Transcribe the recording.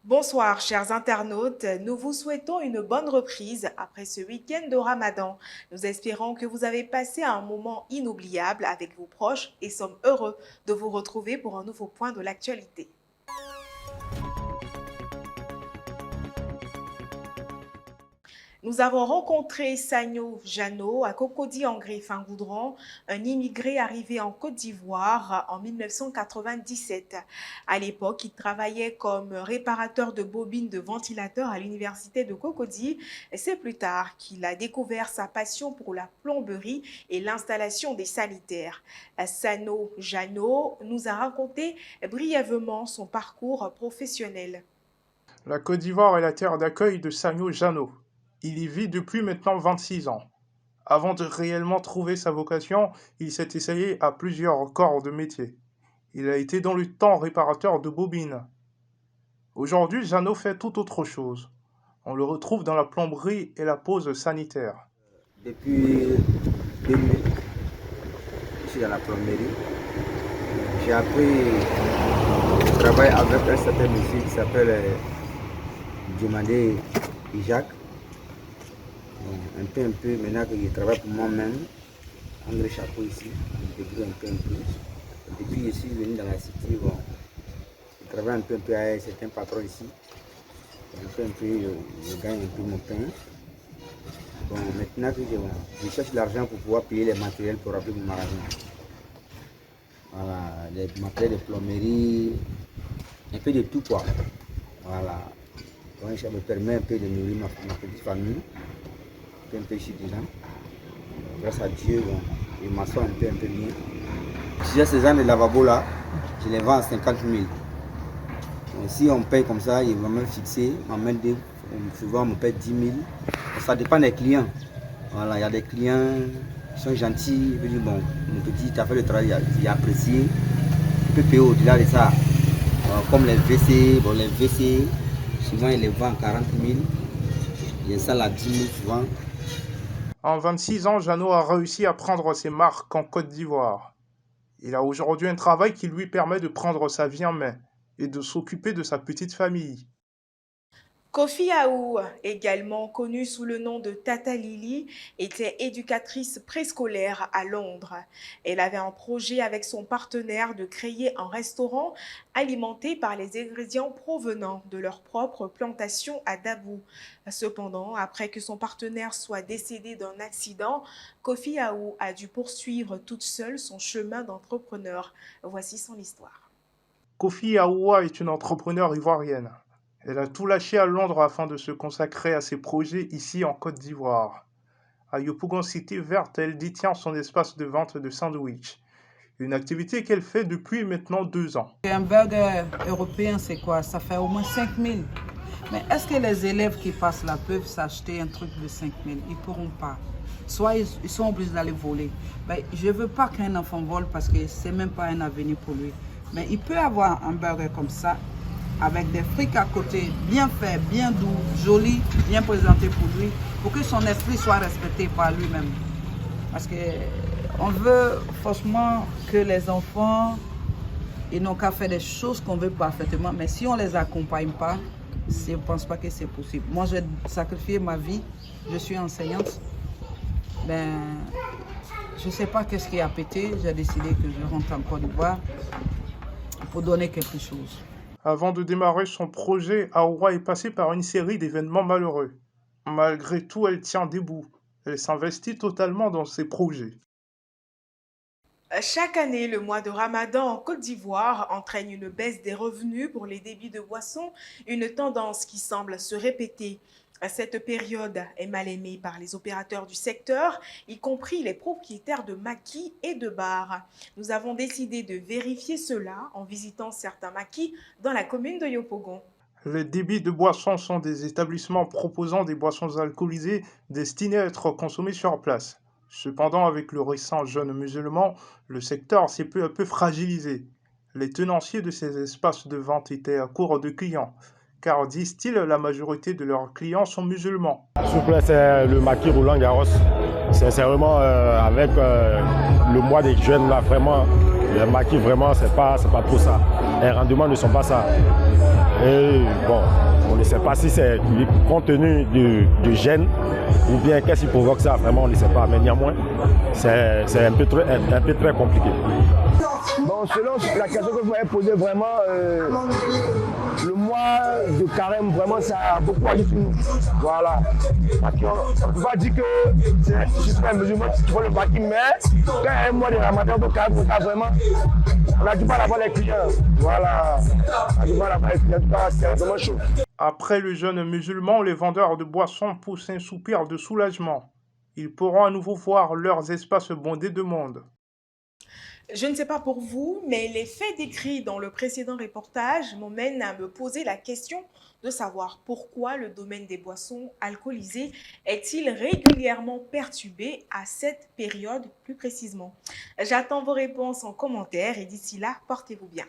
Bonsoir, chers internautes. Nous vous souhaitons une bonne reprise après ce week-end de Ramadan. Nous espérons que vous avez passé un moment inoubliable avec vos proches et sommes heureux de vous retrouver pour un nouveau point de l'actualité. Nous avons rencontré Sagno Jano à Cocody en Griffin-Goudron, un immigré arrivé en Côte d'Ivoire en 1997. À l'époque, il travaillait comme réparateur de bobines de ventilateurs à l'université de Cocody et c'est plus tard qu'il a découvert sa passion pour la plomberie et l'installation des sanitaires. Sagno Jano nous a raconté brièvement son parcours professionnel. La Côte d'Ivoire est la terre d'accueil de Sagno Jano. Il y vit depuis maintenant 26 ans. Avant de réellement trouver sa vocation, il s'est essayé à plusieurs corps de métier. Il a été dans le temps réparateur de bobines. Aujourd'hui, Jano fait tout autre chose. On le retrouve dans la plomberie et la pose sanitaire. Depuis 2000, je suis dans la plomberie. J'ai appris le travail avec un certain monsieur qui s'appelle Diomandé Jacques. Un peu, maintenant que je travaille pour moi-même, André Chapeau ici, je débrouille un peu. Depuis que je suis venu dans la cité, je travaille un peu avec certains patrons ici. Je gagne un peu mon pain. Maintenant que je cherche l'argent pour pouvoir payer les matériels pour remplir mon magasin. Voilà, les matériels de plomberie, un peu de tout quoi. Voilà. Donc ça me permet un peu de nourrir ma petite famille. Un peu ici déjà. Grâce à Dieu, je m'assois un peu bien. Si j'ai ces gens de lavabo là, je les vends à 50 000. Donc, si on paye comme ça, il va même fixer, souvent on me paye 10 000. Ça dépend des clients. Voilà, il y a des clients qui sont gentils, ils disent bon, mon petit, tu as fait le travail, il a apprécié. Tu peux payer au-delà de ça. Comme les WC, souvent ils les vendent à 40 000. Il y a ça à 10 000 souvent. En 26 ans, Jano a réussi à prendre ses marques en Côte d'Ivoire. Il a aujourd'hui un travail qui lui permet de prendre sa vie en main et de s'occuper de sa petite famille. Kofi Aou, également connue sous le nom de Tata Lily, était éducatrice préscolaire à Londres. Elle avait un projet avec son partenaire de créer un restaurant alimenté par les ingrédients provenant de leur propre plantation à Dabou. Cependant, après que son partenaire soit décédé d'un accident, Kofi Aou a dû poursuivre toute seule son chemin d'entrepreneur. Voici son histoire. Kofi Aoua est une entrepreneure ivoirienne. Elle a tout lâché à Londres afin de se consacrer à ses projets ici en Côte d'Ivoire. À Yopougon Cité Verte, elle détient son espace de vente de sandwich, une activité qu'elle fait depuis maintenant 2 ans. Un burger européen, c'est quoi? Ça fait au moins 5 000. Mais est-ce que les élèves qui passent là peuvent s'acheter un truc de 5 000? Ils ne pourront pas. Soit ils sont obligés d'aller voler. Ben, je ne veux pas qu'un enfant vole parce que ce n'est même pas un avenir pour lui. Mais il peut avoir un burger comme ça, avec des frites à côté, bien fait, bien doux, joli, bien présenté pour lui, pour que son esprit soit respecté par lui-même. Parce qu'on veut franchement que les enfants, ils n'ont qu'à faire des choses qu'on veut parfaitement, mais si on ne les accompagne pas, je ne pense pas que c'est possible. Moi, j'ai sacrifié ma vie, je suis enseignante. Ben, je ne sais pas qu'est-ce qui a pété, j'ai décidé que je rentre en Côte d'Ivoire pour donner quelque chose. Avant de démarrer son projet, Aoua est passée par une série d'événements malheureux. Malgré tout, elle tient debout. Elle s'investit totalement dans ses projets. Chaque année, le mois de Ramadan en Côte d'Ivoire entraîne une baisse des revenus pour les débits de boissons, une tendance qui semble se répéter. Cette période est mal aimée par les opérateurs du secteur, y compris les propriétaires de maquis et de bars. Nous avons décidé de vérifier cela en visitant certains maquis dans la commune de Yopougon. Les débits de boissons sont des établissements proposant des boissons alcoolisées destinées à être consommées sur place. Cependant, avec le récent jeûne musulman, le secteur s'est peu à peu fragilisé. Les tenanciers de ces espaces de vente étaient à court de clients, car, disent-ils, la majorité de leurs clients sont musulmans. S'il vous plaît, c'est le maquis Roland Garros. C'est vraiment avec le mois des jeunes, là, vraiment, le maquis, vraiment, c'est pas trop ça. Les rendements ne sont pas ça. Et bon, on ne sait pas si c'est compte tenu de gènes ou bien qu'est-ce qui provoque ça, vraiment on ne sait pas, mais néanmoins, c'est un peu très compliqué. Bon, selon la question que vous m'avez posée, vraiment, le mois de carême, vraiment, ça a beaucoup agi sur nous. Voilà. Parce qu'on ne peut pas dire que c'est juste un musulman qui fait le bâti, mais quand il y a un mois de ramadan, de carême, vraiment, on a du mal à voir les clients. Voilà. On a du mal à voir les clients, en tout cas, c'est vraiment chaud. Après le jeûne musulman, les vendeurs de boissons poussent un soupir de soulagement. Ils pourront à nouveau voir leurs espaces bondés de monde. Je ne sais pas pour vous, mais les faits décrits dans le précédent reportage m'emmènent à me poser la question de savoir pourquoi le domaine des boissons alcoolisées est-il régulièrement perturbé à cette période plus précisément. J'attends vos réponses en commentaire et d'ici là, portez-vous bien.